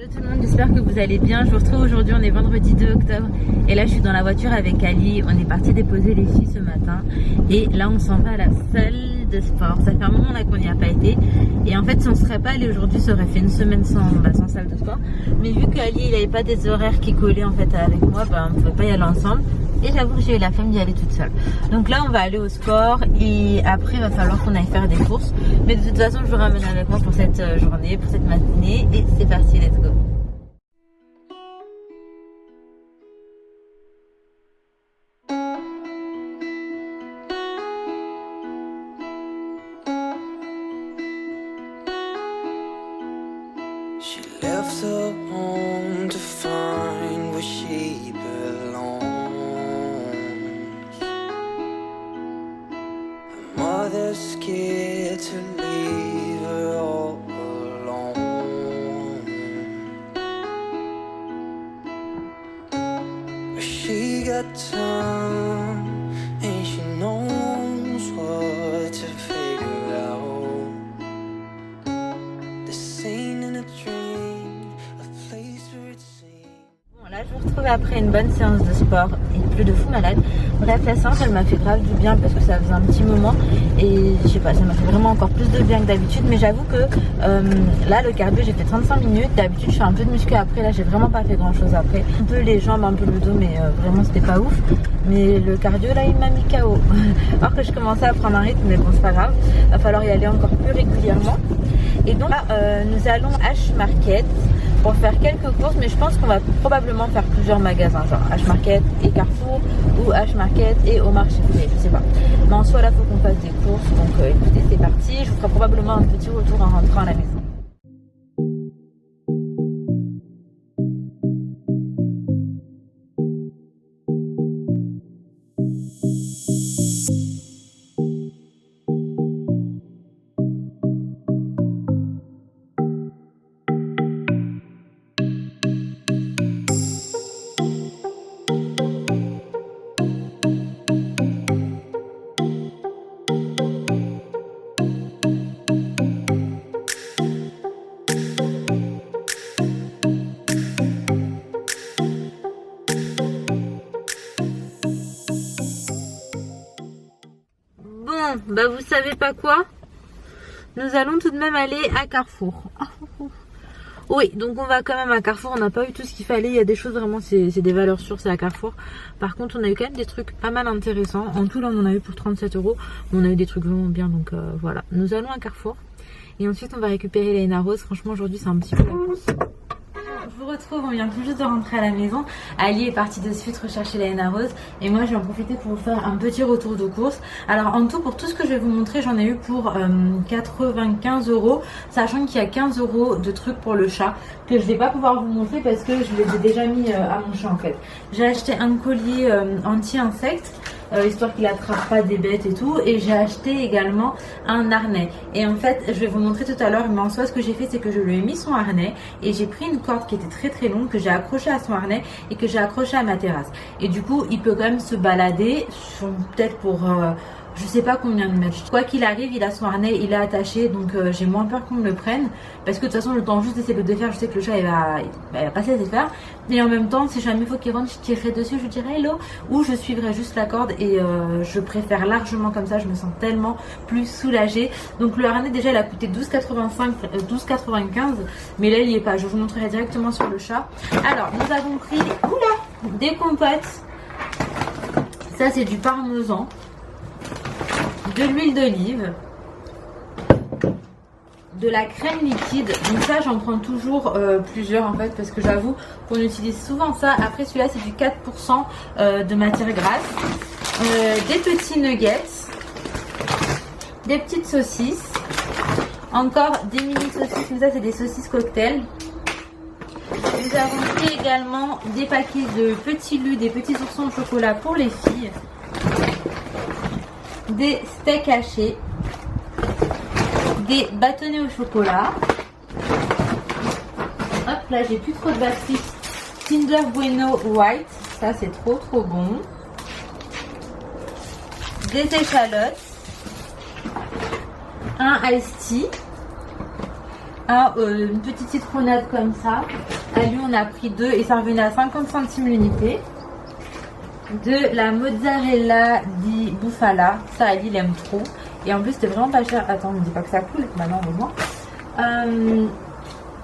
Hello tout le monde, j'espère que vous allez bien. Je vous retrouve aujourd'hui, on est vendredi 2 octobre et là je suis dans la voiture avec Ali. On est parti déposer les filles ce matin et là on s'en va à la salle de sport. Ça fait un moment là qu'on n'y a pas été et en fait si on serait pas allé aujourd'hui, ça aurait fait une semaine sans salle de sport. Mais vu qu'Ali il n'avait pas des horaires qui collaient en fait avec moi, on ne pouvait pas y aller ensemble. Et j'avoue que j'ai eu la flemme d'y aller toute seule. Donc là on va aller au sport et après il va falloir qu'on aille faire des courses. Mais de toute façon je vous ramène avec moi pour cette journée, pour cette matinée. Et c'est parti, let's go. She left her home to find where she belongs. Her mother's scared to leave her all alone. But she got time and she knows what to figure out. This ain't in a dream, a place where it seems. Bon, là je vous retrouve après une bonne séance de sport et plus de fou malade. Bref, la séance elle m'a fait grave du bien parce que ça faisait un petit moment et je sais pas, ça m'a fait vraiment encore plus de bien que d'habitude. Mais j'avoue que là le cardio j'ai fait 35 minutes. D'habitude je fais un peu de muscu après, là j'ai vraiment pas fait grand chose après. Un peu les jambes, un peu le dos, mais vraiment c'était pas ouf. Mais le cardio là il m'a mis KO. Alors que je commençais à prendre un rythme, mais bon c'est pas grave. Va falloir y aller encore plus régulièrement. Et donc là nous allons à H-Market pour faire quelques courses, mais je pense qu'on va probablement faire plusieurs magasins, genre H-Market et Carrefour ou H-Market et au marché frais, je sais pas. Mais en soi là faut qu'on fasse des courses, donc écoutez c'est parti. Je vous ferai probablement un petit retour en rentrant à la maison. Bah vous savez pas quoi, nous allons tout de même aller à Carrefour. Oui, donc on va quand même à Carrefour. On n'a pas eu tout ce qu'il fallait. Il y a des choses vraiment, c'est des valeurs sûres, c'est à Carrefour. Par contre on a eu quand même des trucs pas mal intéressants. En tout là on en a eu pour 37 €. On a eu des trucs vraiment bien, donc voilà. Nous allons à Carrefour et ensuite on va récupérer la Héna Rose. Franchement aujourd'hui c'est un petit peu la course. Je vous retrouve, on vient tout juste de rentrer à la maison. Ali est parti de suite rechercher la Héna Rose et moi je vais en profiter pour vous faire un petit retour de course. Alors en tout, pour tout ce que je vais vous montrer, j'en ai eu pour 95 €, sachant qu'il y a 15 € de trucs pour le chat que je vais pas pouvoir vous montrer parce que je les ai déjà mis à mon chat en fait. J'ai acheté un collier anti-insectes, histoire qu'il attrape pas des bêtes et tout, et j'ai acheté également un harnais. Et en fait je vais vous montrer tout à l'heure, mais en soi ce que j'ai fait c'est que je lui ai mis son harnais et j'ai pris une corde qui était très longue que j'ai accrochée à son harnais et que j'ai accrochée à ma terrasse. Et du coup il peut quand même se balader peut-être pour je sais pas combien de mètres. Quoi qu'il arrive, il a son harnais, il est attaché, donc j'ai moins peur qu'on me le prenne. Parce que de toute façon, le temps juste d'essayer de le défaire, je sais que le chat il va pas se laisser faire. Et en même temps, si jamais il faut qu'il rentre, je tirerai dessus, je dirais hello. Ou je suivrai juste la corde et je préfère largement comme ça, je me sens tellement plus soulagée. Donc le harnais déjà il a coûté 12,95 €. Mais là il y est pas, je vous montrerai directement sur le chat. Alors nous avons pris des compotes. Ça c'est du parmesan, de l'huile d'olive, de la crème liquide. Donc ça j'en prends toujours plusieurs en fait parce que j'avoue qu'on utilise souvent ça. Après celui-là c'est du 4% de matière grasse, des petits nuggets, des petites saucisses, encore des mini saucisses, mais ça c'est des saucisses cocktail. Nous avons pris également des paquets de petits lus, des petits oursons au chocolat pour les filles, des steaks hachés, des bâtonnets au chocolat. Hop là, j'ai plus trop de batterie. Kinder Bueno White, ça c'est trop bon. Des échalotes, un iced tea, Une petite citronnade comme ça. À lui on a pris 2 et ça revenait à 50 centimes l'unité. De la mozzarella di bufala, ça Ali il aime trop. Et en plus c'était vraiment pas cher. Attends, on me dit pas que ça coule, maintenant on va voir.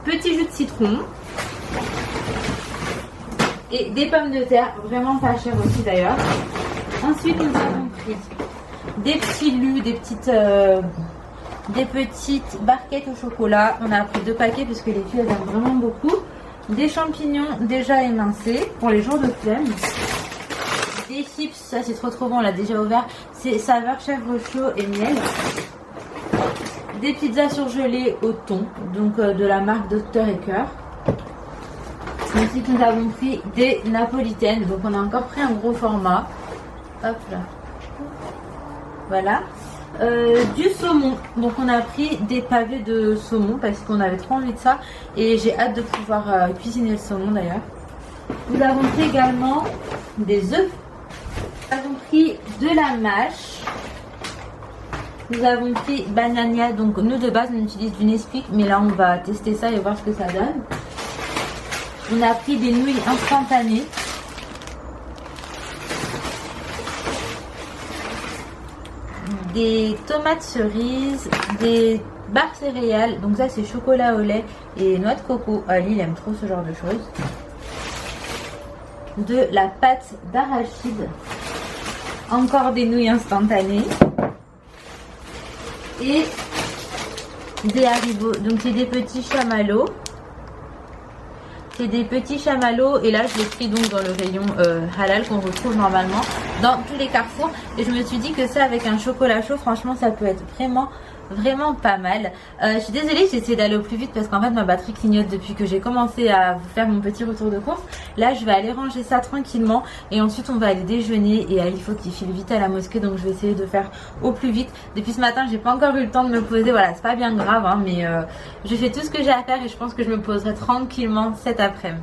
Petit jus de citron. Et des pommes de terre, vraiment pas cher aussi d'ailleurs. Ensuite nous avons pris des petits lus, des petites barquettes au chocolat. On a pris 2 paquets puisque les filles elles aiment vraiment beaucoup. Des champignons déjà émincés pour les jours de flemme. Des chips, ça c'est trop bon, on l'a déjà ouvert. C'est saveur chèvre chaud et miel. Des pizzas surgelées au thon, donc de la marque Dr et Coeur. Ensuite nous avons pris des napolitaines, donc on a encore pris un gros format. Hop là. Voilà. Du saumon, donc on a pris des pavés de saumon parce qu'on avait trop envie de ça et j'ai hâte de pouvoir cuisiner le saumon d'ailleurs. Nous avons pris également des œufs. Nous avons pris de la mâche. Nous avons pris banania, donc nous de base on utilise du Nesquik mais là on va tester ça et voir ce que ça donne. On a pris des nouilles instantanées. Des tomates cerises, des barres céréales, donc ça c'est chocolat au lait et noix de coco. Ali il aime trop ce genre de choses. De la pâte d'arachide, encore des nouilles instantanées et des haribots, donc c'est des petits chamallows. C'est des petits chamallows et là je l'ai pris donc dans le rayon halal qu'on retrouve normalement dans tous les carrefours et je me suis dit que ça avec un chocolat chaud franchement ça peut être vraiment pas mal. Je suis désolée, j'ai essayé d'aller au plus vite parce qu'en fait ma batterie clignote depuis que j'ai commencé à vous faire mon petit retour de course. Là je vais aller ranger ça tranquillement et ensuite on va aller déjeuner et il faut qu'il file vite à la mosquée donc je vais essayer de faire au plus vite. Depuis ce matin j'ai pas encore eu le temps de me poser, voilà c'est pas bien grave hein, mais je fais tout ce que j'ai à faire et je pense que je me poserai tranquillement cet après-midi.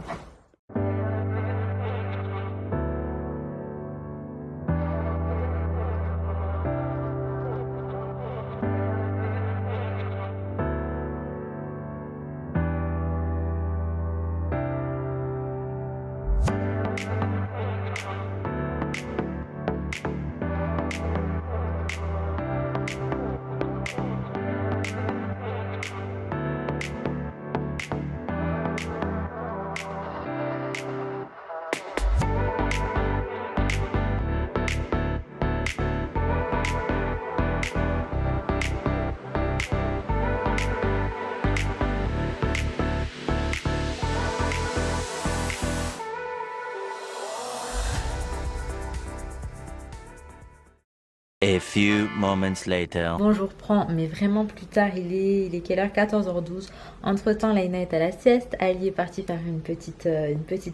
A few moments later. Bon, je reprends, mais vraiment plus tard. Il est quelle heure? 14h12. Entre temps, Laina est à la sieste. Ali est parti faire une petite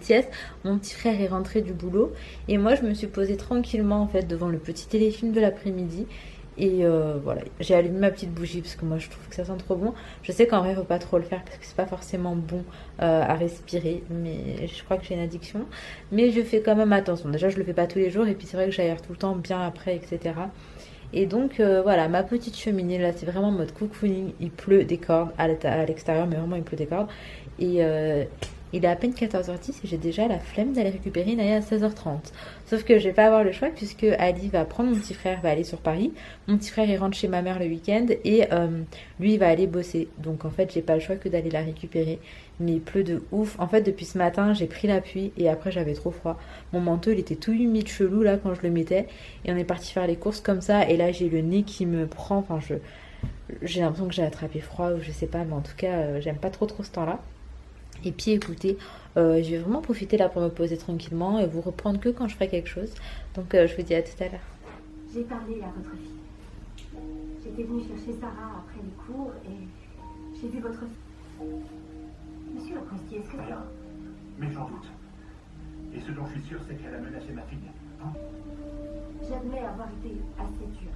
sieste. Mon petit frère est rentré du boulot. Et moi, je me suis posée tranquillement en fait devant le petit téléfilm de l'après-midi. Et voilà, j'ai allumé ma petite bougie parce que moi je trouve que ça sent trop bon. Je sais qu'en vrai il faut pas trop le faire parce que c'est pas forcément bon à respirer, mais je crois que j'ai une addiction. Mais je fais quand même attention. Déjà je le fais pas tous les jours et puis c'est vrai que j'aère tout le temps bien après, etc. Et donc voilà, ma petite cheminée là c'est vraiment en mode cocooning. Il pleut des cordes à l'extérieur, mais vraiment il pleut des cordes. Et il est à peine 14h10 et j'ai déjà la flemme d'aller récupérer Naya à 16h30. Sauf que je vais pas avoir le choix puisque Ali va prendre mon petit frère, va aller sur Paris. Mon petit frère il rentre chez ma mère le week-end et lui il va aller bosser. Donc en fait j'ai pas le choix que d'aller la récupérer. Mais il pleut de ouf. En fait depuis ce matin j'ai pris la pluie et après j'avais trop froid. Mon manteau il était tout humide chelou là quand je le mettais. Et on est parti faire les courses comme ça et là j'ai le nez qui me prend. Enfin j'ai l'impression que j'ai attrapé froid ou je sais pas, mais en tout cas j'aime pas trop ce temps là. Et puis écoutez, je vais vraiment profiter là pour me poser tranquillement et vous reprendre que quand je ferai quelque chose. Donc je vous dis à tout à l'heure. J'ai parlé à votre fille. J'étais venue chercher Sarah après les cours et j'ai vu votre fille. Monsieur le Prestier, est-ce que... Rien. Mais j'en doute. Et ce dont je suis sûr, c'est qu'elle a menacé ma fille. Hein? J'admets avoir été assez dure.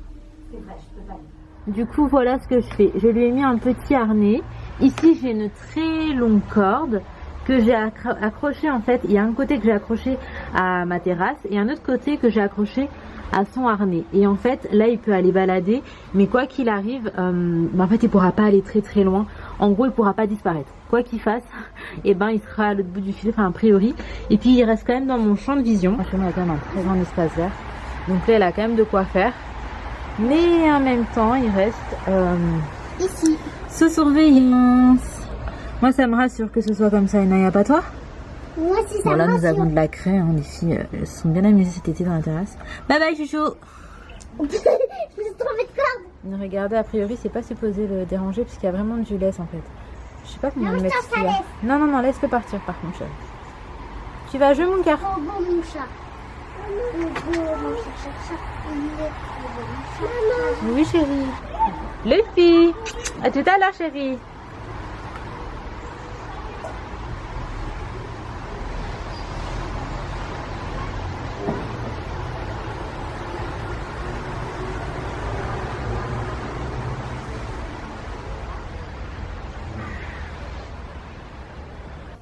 C'est vrai, je peux pas le faire. Du coup voilà ce que je fais. Je lui ai mis un petit harnais. Ici j'ai une très longue corde que j'ai accrochée en fait. Il y a un côté que j'ai accroché à ma terrasse et un autre côté que j'ai accroché à son harnais. Et en fait là il peut aller balader, mais quoi qu'il arrive, en fait il pourra pas aller très loin. En gros, il pourra pas disparaître. Quoi qu'il fasse, et ben il sera à l'autre bout du fil, enfin a priori. Et puis il reste quand même dans mon champ de vision. Chez moi, il y a quand même un très grand espace vert. Donc là, elle a quand même de quoi faire. Mais en même temps, il reste Ici. sous surveillance. Moi, ça me rassure que ce soit comme ça, Inaya, pas toi? Moi aussi, ça Voilà, me nous rassure. avons de la craie, hein, les filles elles se sont bien amusées cet été dans la terrasse. Bye bye chouchou. Je me suis trompée de corde. Regardez, a priori c'est pas supposé le déranger parce qu'il y a vraiment du laisse en fait. Je sais pas comment le mettre ça celui-là. laisse. Non non non, laisse-le partir par contre chérie. Tu vas jouer mon cœur? Oh, bon, mon chat. Oh, bon, mon chat. Il est trop bon. Maman. Oui chérie. Les filles. À tout à l'heure chérie.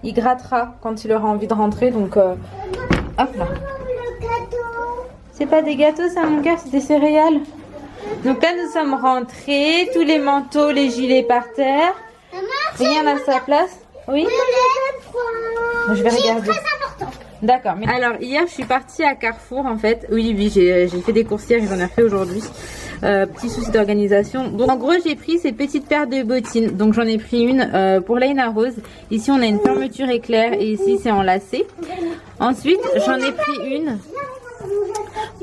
Il grattera quand il aura envie de rentrer, donc hop là. Le gâteau. C'est pas des gâteaux ça mon cœur, c'est des céréales. Donc là nous sommes rentrés, tous les manteaux, les gilets par terre. Maman, Rien à sa place. Oui. Je vais regarder. très important. D'accord. Mais... Alors hier je suis partie à Carrefour en fait. Oui oui j'ai fait des courses hier et j'en ai refait aujourd'hui. Petit souci d'organisation. Donc en gros j'ai pris ces petites paires de bottines. Donc j'en ai pris une pour Laina Rose. Ici on a une fermeture éclair et ici c'est en lacet. Ensuite j'en ai pris une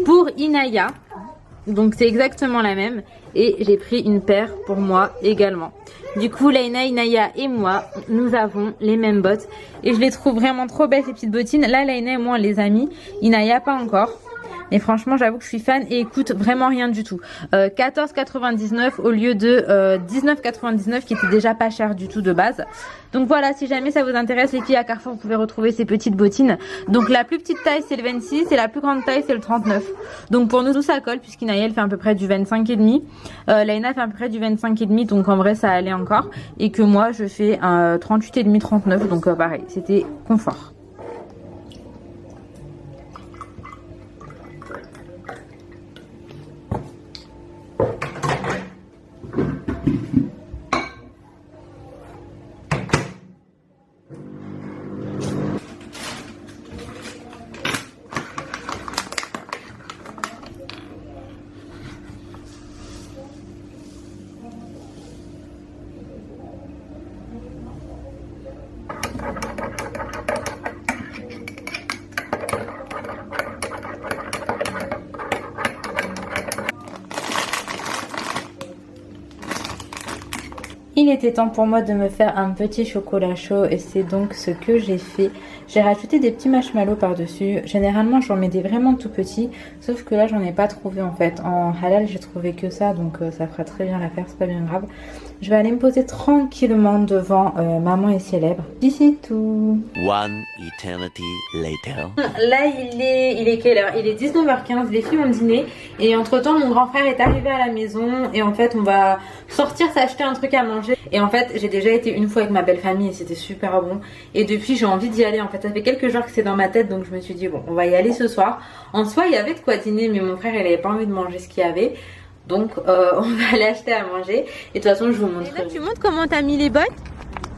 pour Inaya. Donc c'est exactement la même. Et j'ai pris une paire pour moi également. Du coup Laina, Inaya et moi, nous avons les mêmes bottes. Et je les trouve vraiment trop belles ces petites bottines. Là Laina et moi on les a mis. Inaya pas encore. Et franchement j'avoue que je suis fan et écoute vraiment rien du tout. 14,99 au lieu de 19,99 qui était déjà pas cher du tout de base. Donc voilà, si jamais ça vous intéresse les filles, à Carrefour vous pouvez retrouver ces petites bottines. Donc la plus petite taille c'est le 26 et la plus grande taille c'est le 39. Donc pour nous tout ça colle puisqu'Inaya elle fait à peu près du 25,5. Laina fait à peu près du 25,5 donc en vrai ça allait encore. Et que moi je fais un 38,5 39 donc pareil c'était confort. Il était temps pour moi de me faire un petit chocolat chaud et c'est donc ce que j'ai fait. J'ai rajouté des petits marshmallows par-dessus. Généralement j'en mets des vraiment tout petits, sauf que là j'en ai pas trouvé en fait. En halal j'ai trouvé que ça, donc ça fera très bien l'affaire, c'est pas bien grave. Je vais aller me poser tranquillement devant Maman est célèbre. D'ici tout. One eternity later. Là il est quelle heure? Il est 19h15, les filles ont dîné et entre temps mon grand frère est arrivé à la maison et en fait on va sortir s'acheter un truc à manger. Et en fait j'ai déjà été une fois avec ma belle famille et c'était super bon. Et depuis j'ai envie d'y aller en fait. Ça fait quelques jours que c'est dans ma tête donc je me suis dit bon on va y aller ce soir. En soi il y avait de quoi dîner mais mon frère il avait pas envie de manger ce qu'il y avait. Donc on va aller acheter à manger. Et de toute façon je vous montre. Et là, tu montres comment t'as mis les bottes?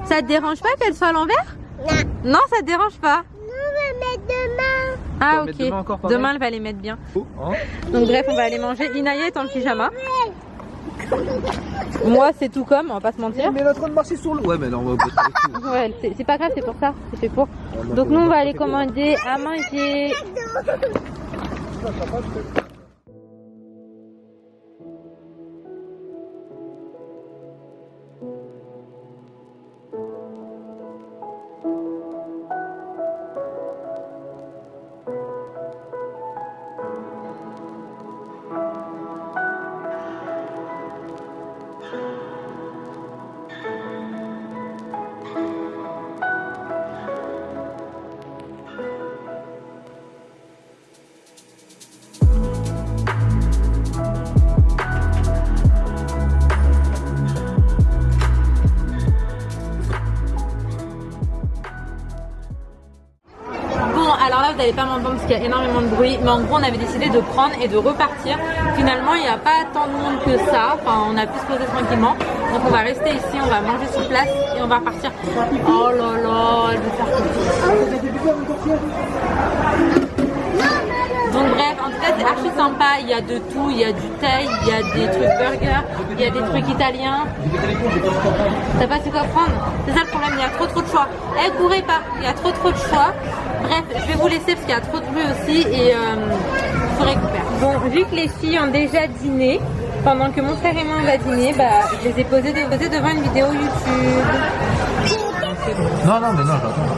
Ça te dérange pas qu'elles soient à l'envers? Non ça te dérange pas? Mais demain. Ah mettre demain ok, encore pareil. demain elle va les mettre bien. Hein? Donc bref on va aller manger. Inaya est en pyjama. Moi c'est tout comme, on va pas se mentir. Mais elle est en train de marcher sur l'eau. Ouais mais non, on va Ouais, c'est pas grave, c'est pour ça, c'est fait pour. Donc nous on va aller commander à manger. n'allez pas m'entendre parce qu'il y a énormément de bruit, mais en gros on avait décidé de prendre et de repartir. Finalement il n'y a pas tant de monde que ça, enfin on a pu se poser tranquillement. Donc on va rester ici, on va manger sur place et on va repartir. Oh là là, elle veut faire tout. Donc bref, en tout cas c'est archi sympa, il y a de tout, il y a du thaï, il y a des trucs burgers, il y a des trucs italiens. T'as pas su quoi prendre? C'est ça le problème, il y a trop de choix. Eh, courez pas, il y a trop de choix. Bref, je vais vous laisser parce qu'il y a trop de bruit aussi et il faut récupérer. Bon, vu que les filles ont déjà dîné, pendant que mon frère et moi on va dîner, bah je les ai posées devant une vidéo YouTube. Non, non, mais non, j'attends.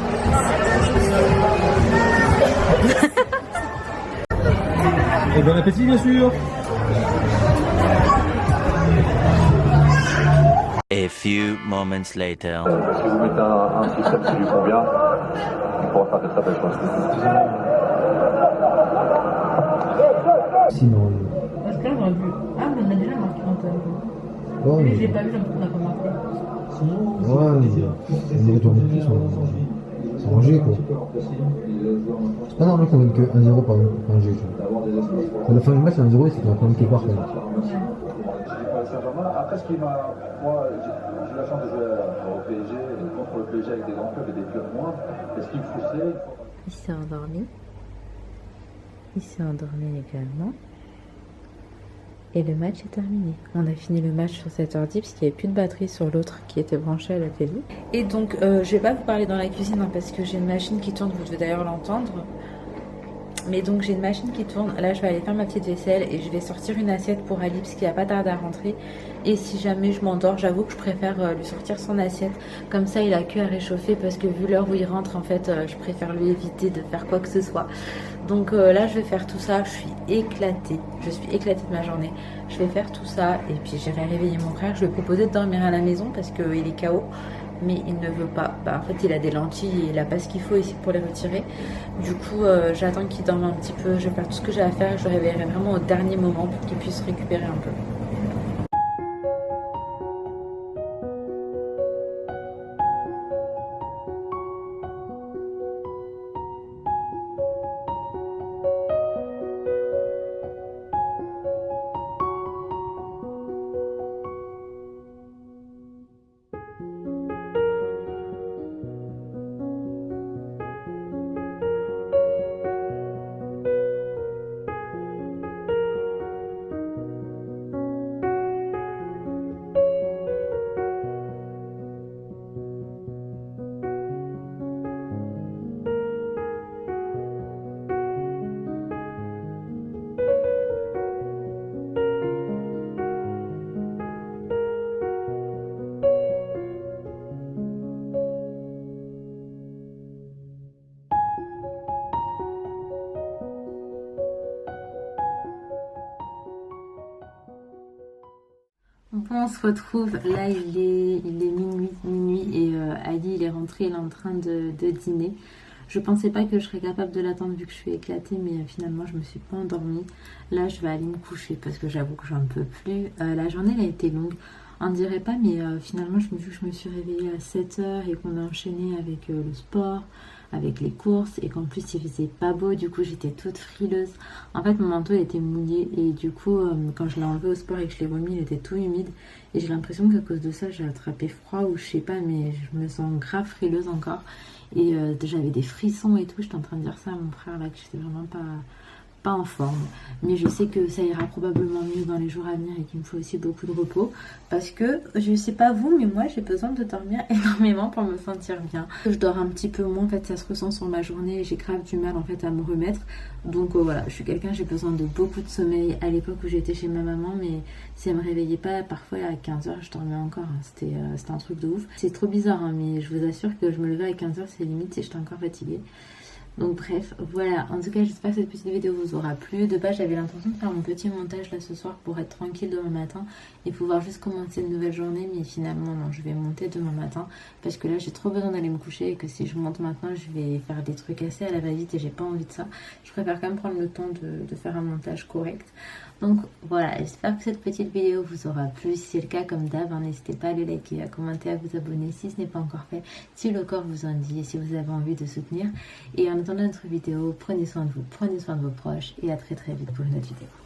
Et bon appétit, bien sûr. A few moments later. Si vous mettez un système qui lui convient, on pourra faire de très belles choses. Sinon. Parce que là, on a vu. Ah, mais on a déjà marqué Antoine. Ouais, mais... J'ai pas vu, on n'a pas marqué. Ouais, mais on est retourné plus, c'est rangé quoi. C'est pas normal qu'on donne que 1-0 par rangé. À la fin du match, 1-0 et c'est un point quelque part. Après, ce qui m'a. Moi, j'ai la chance de jouer au PSG, contre le PSG avec des grands clubs et des clubs moindres. Et ce qui me frustrait. Il s'est endormi. Il s'est endormi également. Et le match est terminé. On a fini le match sur 7h10 parce qu'il n'y avait plus de batterie sur l'autre qui était branchée à la télé. Et donc, je vais pas vous parler dans la cuisine hein, parce que j'ai une machine qui tourne, vous devez d'ailleurs l'entendre. Mais donc j'ai une machine qui tourne, là je vais aller faire ma petite vaisselle et je vais sortir une assiette pour Ali parce qu'il n'a pas tardé à rentrer. Et si jamais je m'endors, j'avoue que je préfère lui sortir son assiette, comme ça il a que à réchauffer parce que vu l'heure où il rentre en fait je préfère lui éviter de faire quoi que ce soit. Donc là je vais faire tout ça, je suis éclatée de ma journée. Je vais faire tout ça et puis j'irai réveiller mon frère, je lui ai proposé de dormir à la maison parce qu'il est KO. Mais il ne veut pas. Bah, en fait, il a des lentilles et il n'a pas ce qu'il faut ici pour les retirer. Du coup, j'attends qu'il dorme un petit peu. Je vais faire tout ce que j'ai à faire et je le réveillerai vraiment au dernier moment pour qu'il puisse récupérer un peu. Bon, on se retrouve, là il est minuit et Ali il est rentré, il est en train de dîner. Je pensais pas que je serais capable de l'attendre vu que je suis éclatée, mais finalement je me suis pas endormie. Là je vais aller me coucher parce que j'avoue que j'en peux plus. La journée elle a été longue, on dirait pas, mais finalement je me suis réveillée à 7h et qu'on a enchaîné avec le sport, avec les courses et qu'en plus il faisait pas beau, du coup j'étais toute frileuse. En fait mon manteau il était mouillé et du coup quand je l'ai enlevé au sport et que je l'ai remis il était tout humide et j'ai l'impression qu'à cause de ça j'ai attrapé froid ou je sais pas, mais je me sens grave frileuse encore et j'avais des frissons et tout. J'étais en train de dire ça à mon frère là que j'étais vraiment pas en forme, mais je sais que ça ira probablement mieux dans les jours à venir et qu'il me faut aussi beaucoup de repos parce que je sais pas vous mais moi j'ai besoin de dormir énormément pour me sentir bien. Je dors un petit peu moins en fait, ça se ressent sur ma journée et j'ai grave du mal en fait à me remettre, donc voilà, je suis quelqu'un, j'ai besoin de beaucoup de sommeil. À l'époque où j'étais chez ma maman, mais si elle me réveillait pas parfois à 15h je dormais encore, hein. C'était un truc de ouf, c'est trop bizarre hein, mais je vous assure que je me levais à 15h, c'est limite si j'étais encore fatiguée. Donc bref, voilà, en tout cas j'espère que cette petite vidéo vous aura plu. De base j'avais l'intention de faire mon petit montage là ce soir pour être tranquille demain matin et pouvoir juste commencer une nouvelle journée, mais finalement non, je vais monter demain matin parce que là j'ai trop besoin d'aller me coucher et que si je monte maintenant je vais faire des trucs assez à la va-vite et j'ai pas envie de ça. Je préfère quand même prendre le temps de faire un montage correct. Donc voilà, j'espère que cette petite vidéo vous aura plu. Si c'est le cas, comme d'hab, n'hésitez pas à le liker, à commenter, à vous abonner si ce n'est pas encore fait, si le corps vous en dit et si vous avez envie de soutenir. Et en attendant notre vidéo, prenez soin de vous, prenez soin de vos proches et à très vite pour une autre vidéo.